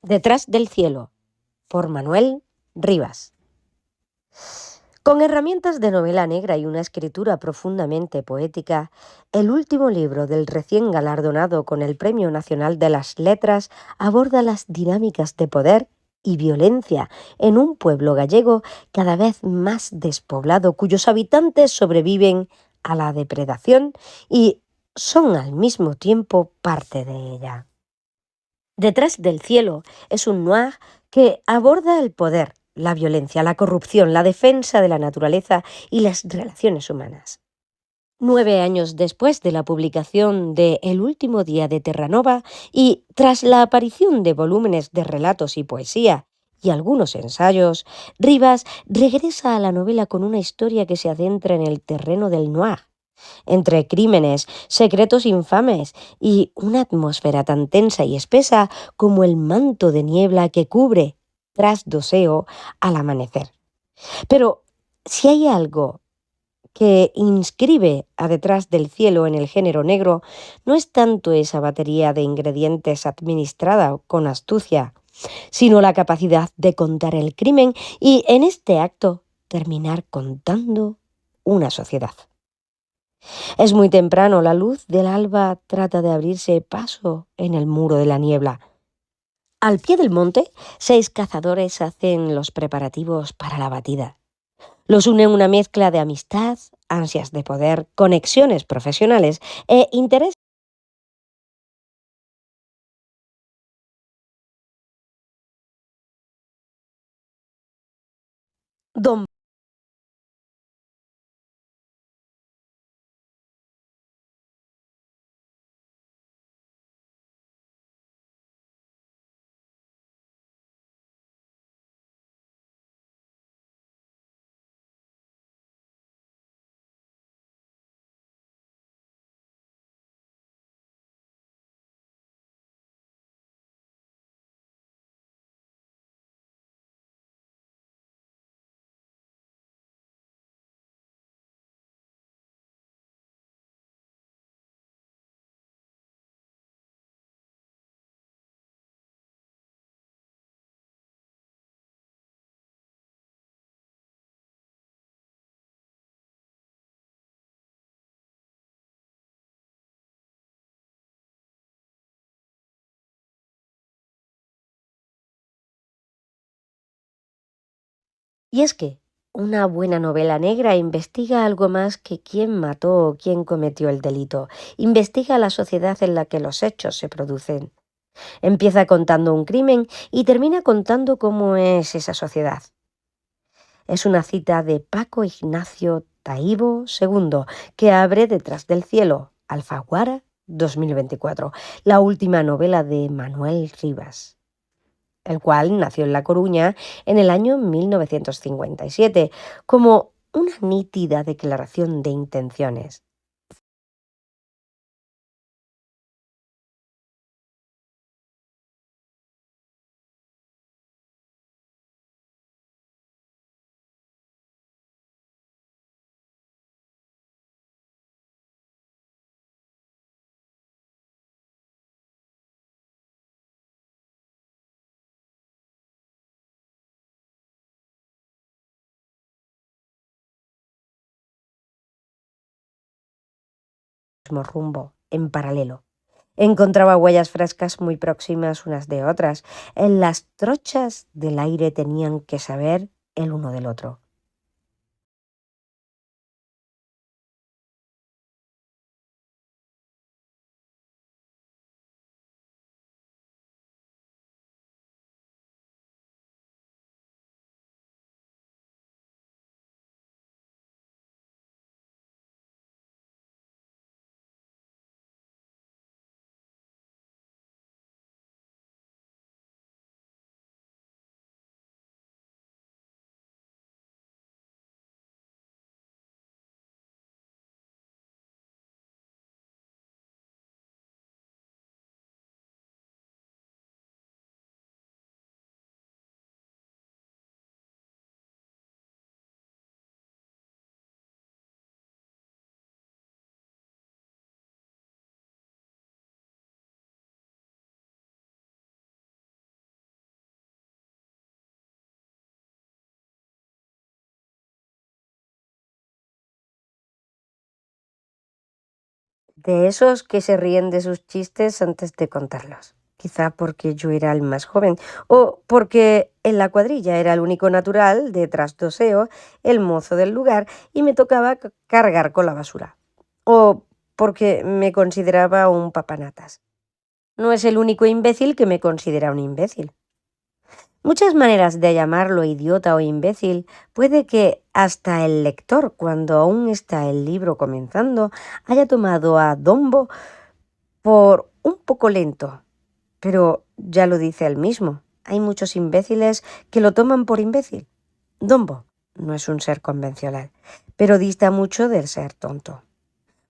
Detrás del cielo, por Manuel Rivas. Con herramientas de novela negra y una escritura profundamente poética, el último libro del recién galardonado con el Premio Nacional de las Letras aborda las dinámicas de poder y violencia en un pueblo gallego cada vez más despoblado, cuyos habitantes sobreviven a la depredación y son al mismo tiempo parte de ella. Detrás del cielo es un noir que aborda el poder, la violencia, la corrupción, la defensa de la naturaleza y las relaciones humanas. 9 años después de la publicación de El último día de Terranova y tras la aparición de volúmenes de relatos y poesía y algunos ensayos, Rivas regresa a la novela con una historia que se adentra en el terreno del noir, entre crímenes, secretos infames y una atmósfera tan tensa y espesa como el manto de niebla que cubre, tras doseo, al amanecer. Pero si hay algo que inscribe a Detrás del cielo en el género negro, no es tanto esa batería de ingredientes administrada con astucia, sino la capacidad de contar el crimen y, en este acto, terminar contando una sociedad. Es muy temprano, la luz del alba trata de abrirse paso en el muro de la niebla. Al pie del monte, 6 cazadores hacen los preparativos para la batida. Los une una mezcla de amistad, ansias de poder, conexiones profesionales e interés. Don Y es que una buena novela negra investiga algo más que quién mató o quién cometió el delito. Investiga la sociedad en la que los hechos se producen. Empieza contando un crimen y termina contando cómo es esa sociedad. Es una cita de Paco Ignacio Taibo II, que abre Detrás del cielo, Alfaguara 2024, la última novela de Manuel Rivas, el cual nació en La Coruña en el año 1957, como una nítida declaración de intenciones. Mismo rumbo, en paralelo. Encontraba huellas frescas muy próximas unas de otras. En las trochas del aire tenían que saber el uno del otro. de esos que se ríen de sus chistes antes de contarlos. Quizá porque yo era el más joven, o porque en la cuadrilla era el único natural de trastoseo, el mozo del lugar, y me tocaba cargar con la basura. O porque me consideraba un papanatas. No es el único imbécil que me considera un imbécil. Muchas maneras de llamarlo idiota o imbécil. Puede que hasta el lector, cuando aún está el libro comenzando, haya tomado a Dombo por un poco lento, pero ya lo dice él mismo. Hay muchos imbéciles que lo toman por imbécil. Dombo no es un ser convencional, pero dista mucho del ser tonto.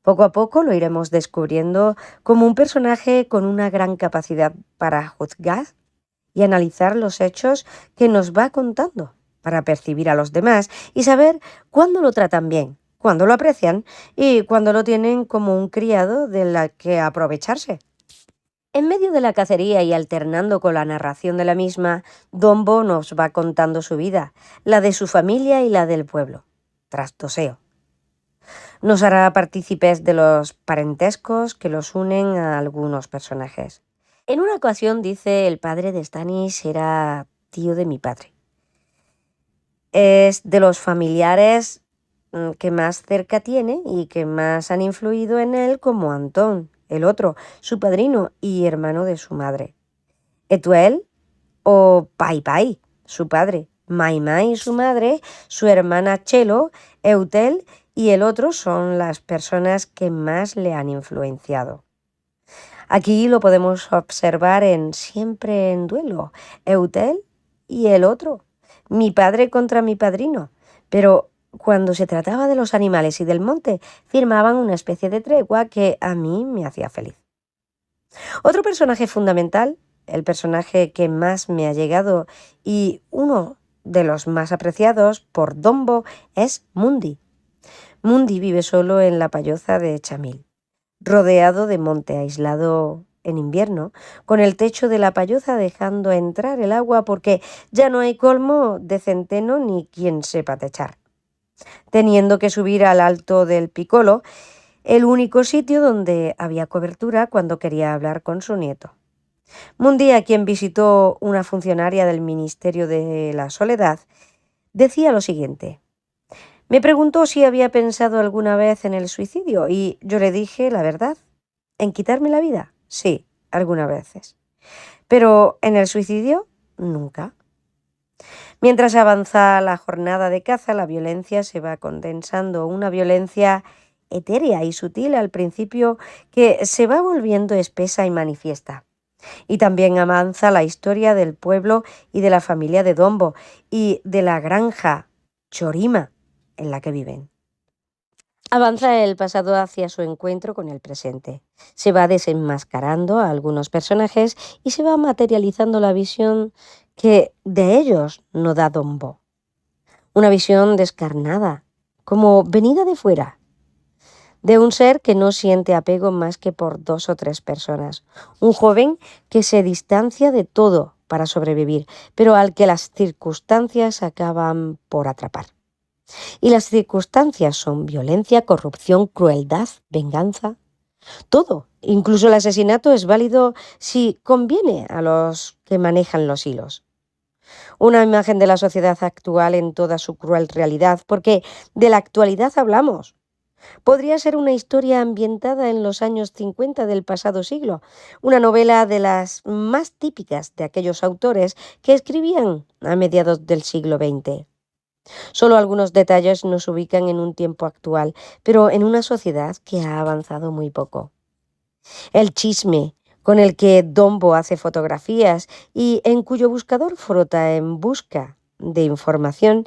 Poco a poco lo iremos descubriendo como un personaje con una gran capacidad para juzgar y analizar los hechos que nos va contando, para percibir a los demás y saber cuándo lo tratan bien, cuándo lo aprecian y cuándo lo tienen como un criado de la que aprovecharse. En medio de la cacería y alternando con la narración de la misma, Dombo nos va contando su vida, la de su familia y la del pueblo. Trastoseo. Nos hará partícipes de los parentescos que los unen a algunos personajes. En una ocasión dice el padre de Stannis era tío de mi padre. Es de los familiares que más cerca tiene y que más han influido en él, como Antón, el otro, su padrino y hermano de su madre. Etuel o Pai Pai, su padre. Mai Mai, su madre, su hermana Chelo, Eutel y el otro son las personas que más le han influenciado. Aquí lo podemos observar en Siempre en duelo, Eutel y el otro, mi padre contra mi padrino. Pero cuando se trataba de los animales y del monte, firmaban una especie de tregua que a mí me hacía feliz. Otro personaje fundamental, el personaje que más me ha llegado y uno de los más apreciados por Dombo, es Mundi. Mundi vive solo en la payoza de Chamil, rodeado de monte aislado en invierno, con el techo de la payoza dejando entrar el agua porque ya no hay colmo de centeno ni quien sepa techar, teniendo que subir al alto del Picolo, el único sitio donde había cobertura cuando quería hablar con su nieto. Un día, quien visitó una funcionaria del Ministerio de la Soledad, decía lo siguiente: me preguntó si había pensado alguna vez en el suicidio y yo le dije la verdad. ¿En quitarme la vida? Sí, algunas veces. Pero en el suicidio, nunca. Mientras avanza la jornada de caza, la violencia se va condensando, una violencia etérea y sutil al principio que se va volviendo espesa y manifiesta. Y también avanza la historia del pueblo y de la familia de Dombo y de la granja Chorima en la que viven. Avanza el pasado hacia su encuentro con el presente. Se va desenmascarando a algunos personajes y se va materializando la visión que de ellos no da Dombo. Una visión descarnada, como venida de fuera, de un ser que no siente apego más que por 2 o 3 personas. Un joven que se distancia de todo para sobrevivir, pero al que las circunstancias acaban por atrapar. Y las circunstancias son violencia, corrupción, crueldad, venganza. Todo, incluso el asesinato, es válido si conviene a los que manejan los hilos. Una imagen de la sociedad actual en toda su cruel realidad, porque de la actualidad hablamos. Podría ser una historia ambientada en los años 50 del pasado siglo, una novela de las más típicas de aquellos autores que escribían a mediados del siglo XX. Solo algunos detalles nos ubican en un tiempo actual, pero en una sociedad que ha avanzado muy poco. El chisme con el que Dombo hace fotografías y en cuyo buscador frota en busca de información,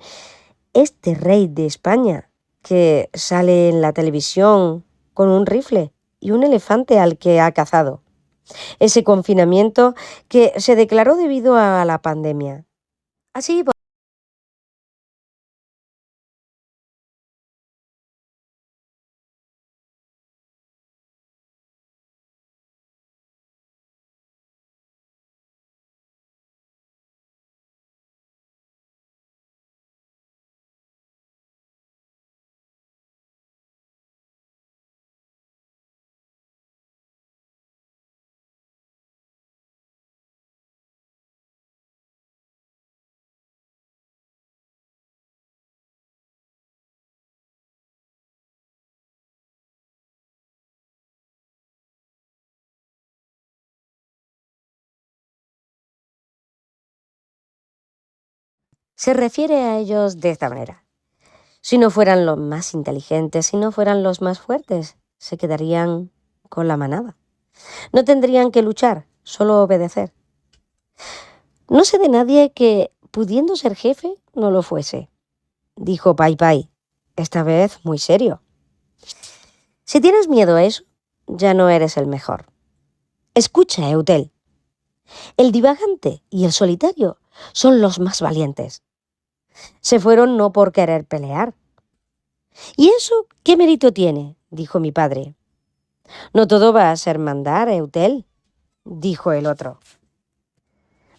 este rey de España que sale en la televisión con un rifle y un elefante al que ha cazado. Ese confinamiento que se declaró debido a la pandemia. Así Se refiere a ellos de esta manera. Si no fueran los más inteligentes, si no fueran los más fuertes, se quedarían con la manada. No tendrían que luchar, solo obedecer. No sé de nadie que, pudiendo ser jefe, no lo fuese, dijo Pai Pai, esta vez muy serio. Si tienes miedo a eso, ya no eres el mejor. Escucha, Eutel. El divagante y el solitario son los más valientes. Se fueron no por querer pelear. ¿Y eso qué mérito tiene?, dijo mi padre. No todo va a ser mandar, Eutel, dijo el otro.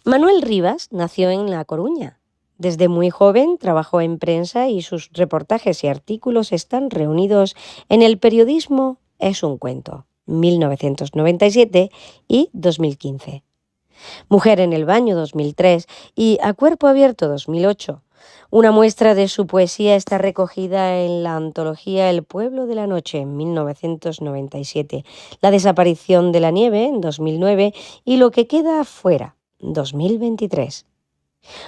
Manuel Rivas nació en La Coruña. Desde muy joven trabajó en prensa y sus reportajes y artículos están reunidos en El periodismo es un cuento, 1997 y 2015. Mujer en el baño, 2003 y A cuerpo abierto, 2008. Una muestra de su poesía está recogida en la antología El pueblo de la noche, en 1997, La desaparición de la nieve, en 2009 y Lo que queda afuera, 2023.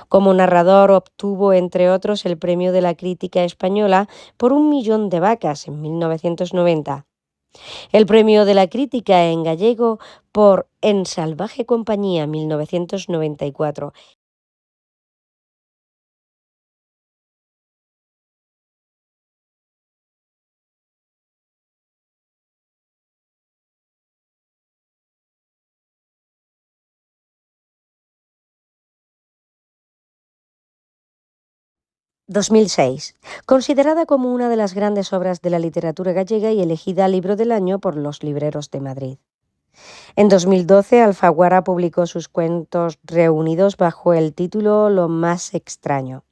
Como narrador obtuvo, entre otros, el Premio de la Crítica Española por Un millón de vacas, en 1990. El Premio de la Crítica en gallego por En salvaje compañía, 1994. 2006. Considerada como una de las grandes obras de la literatura gallega y elegida Libro del Año por los libreros de Madrid. En 2012, Alfaguara publicó sus cuentos reunidos bajo el título Lo más extraño.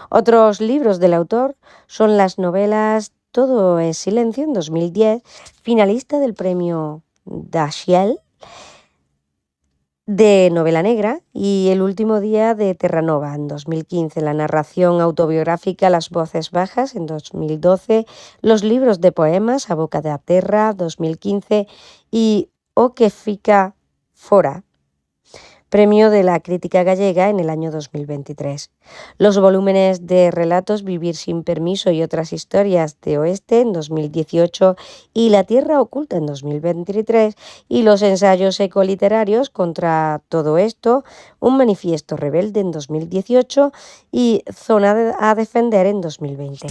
Otros libros del autor son las novelas Todo es silencio, en 2010, finalista del premio Dashiell de novela negra, y El último día de Terranova, en 2015, la narración autobiográfica Las voces bajas, en 2012, los libros de poemas A boca da terra, 2015, y O que fica fora, Premio de la Crítica Gallega en el año 2023. Los volúmenes de relatos Vivir sin permiso y otras historias de Oeste, en 2018, y La tierra oculta, en 2023, y los ensayos ecoliterarios Contra todo esto, Un manifiesto rebelde, en 2018, y Zona a defender, en 2020.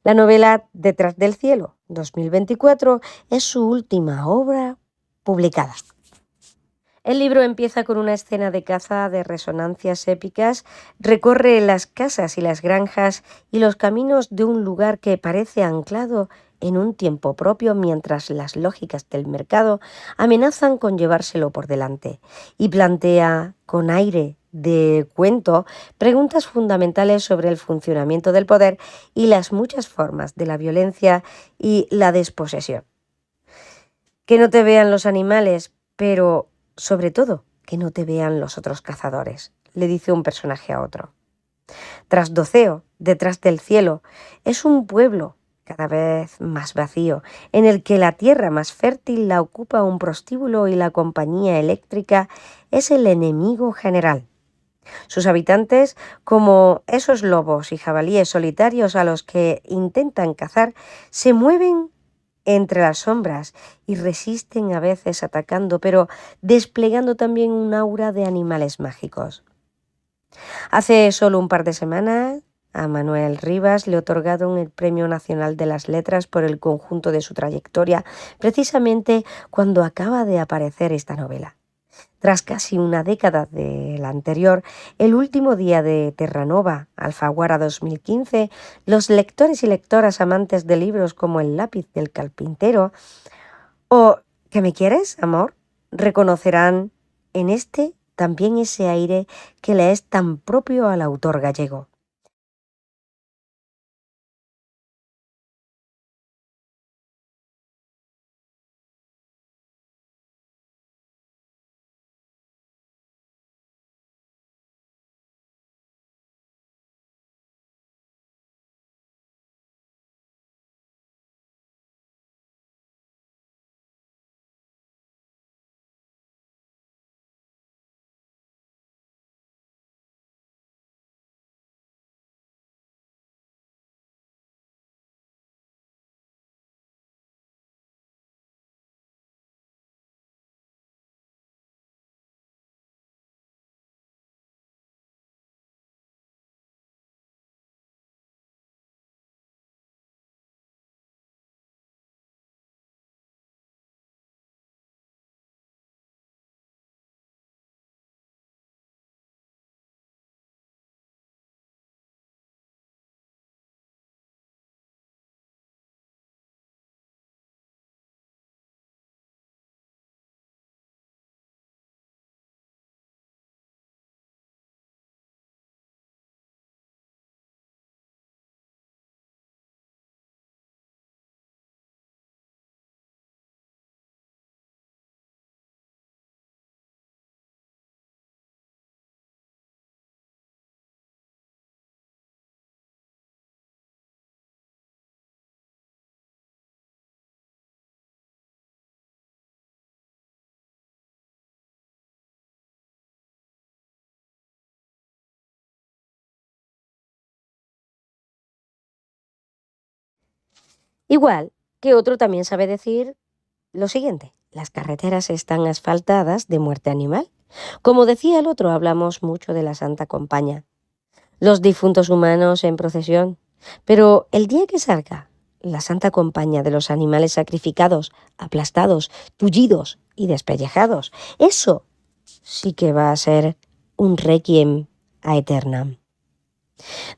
La novela Detrás del cielo, 2024, es su última obra publicada. El libro empieza con una escena de caza de resonancias épicas, recorre las casas y las granjas y los caminos de un lugar que parece anclado en un tiempo propio, mientras las lógicas del mercado amenazan con llevárselo por delante, y plantea, con aire de cuento, preguntas fundamentales sobre el funcionamiento del poder y las muchas formas de la violencia y la desposesión. Que no te vean los animales, pero sobre todo que no te vean los otros cazadores, le dice un personaje a otro. Trasdoceo, detrás del cielo, es un pueblo cada vez más vacío, en el que la tierra más fértil la ocupa un prostíbulo y la compañía eléctrica es el enemigo general. Sus habitantes, como esos lobos y jabalíes solitarios a los que intentan cazar, se mueven entre las sombras y resisten a veces atacando, pero desplegando también un aura de animales mágicos. Hace solo un par de semanas, a Manuel Rivas le otorgaron el Premio Nacional de las Letras por el conjunto de su trayectoria, precisamente cuando acaba de aparecer esta novela. Tras casi una década de la anterior, El último día de Terranova, Alfaguara, 2015, los lectores y lectoras amantes de libros como El lápiz del carpintero o ¿Qué me quieres, amor?, reconocerán en este también ese aire que le es tan propio al autor gallego. Igual que otro también sabe decir lo siguiente: las carreteras están asfaltadas de muerte animal. Como decía el otro, hablamos mucho de la Santa Compaña, los difuntos humanos en procesión. Pero el día que salga la Santa Compaña de los animales sacrificados, aplastados, tullidos y despellejados, eso sí que va a ser un requiem a aeternam.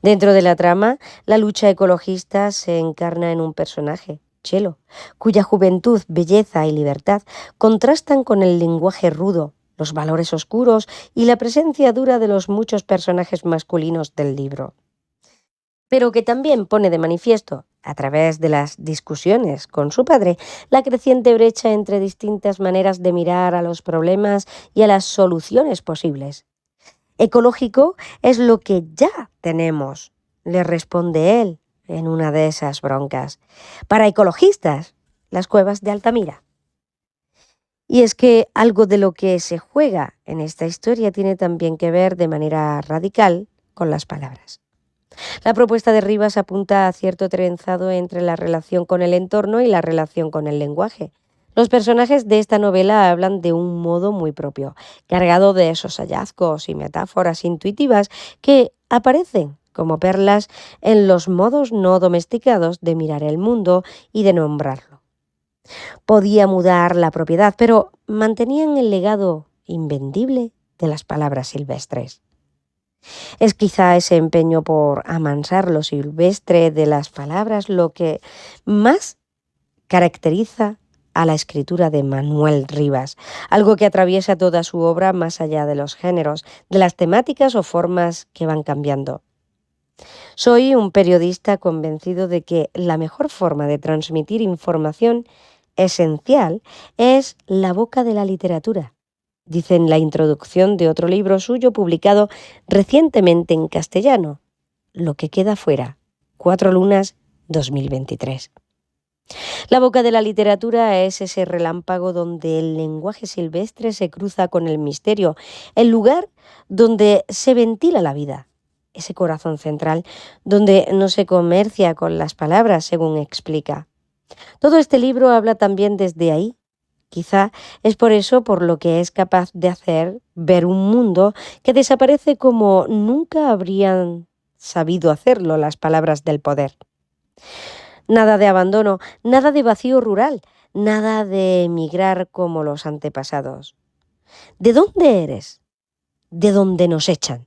Dentro de la trama, la lucha ecologista se encarna en un personaje, Chelo, cuya juventud, belleza y libertad contrastan con el lenguaje rudo, los valores oscuros y la presencia dura de los muchos personajes masculinos del libro. Pero que también pone de manifiesto, a través de las discusiones con su padre, la creciente brecha entre distintas maneras de mirar a los problemas y a las soluciones posibles. Ecológico es lo que ya tenemos, le responde él en una de esas broncas. Para ecologistas, las cuevas de Altamira. Y es que algo de lo que se juega en esta historia tiene también que ver de manera radical con las palabras. La propuesta de Rivas apunta a cierto trenzado entre la relación con el entorno y la relación con el lenguaje. Los personajes de esta novela hablan de un modo muy propio, cargado de esos hallazgos y metáforas intuitivas que aparecen como perlas en los modos no domesticados de mirar el mundo y de nombrarlo. Podía mudar la propiedad, pero mantenían el legado invendible de las palabras silvestres. Es quizá ese empeño por amansar lo silvestre de las palabras lo que más caracteriza a la escritura de Manuel Rivas, algo que atraviesa toda su obra más allá de los géneros, de las temáticas o formas que van cambiando. Soy un periodista convencido de que la mejor forma de transmitir información esencial es la boca de la literatura, dice en la introducción de otro libro suyo publicado recientemente en castellano, Lo que queda fuera, 4 lunas 2023. La boca de la literatura es ese relámpago donde el lenguaje silvestre se cruza con el misterio, el lugar donde se ventila la vida, ese corazón central donde no se comercia con las palabras, según explica. Todo este libro habla también desde ahí. Quizá es por eso por lo que es capaz de hacer ver un mundo que desaparece como nunca habrían sabido hacerlo las palabras del poder. Nada de abandono, nada de vacío rural, nada de emigrar como los antepasados. ¿De dónde eres? De dónde nos echan.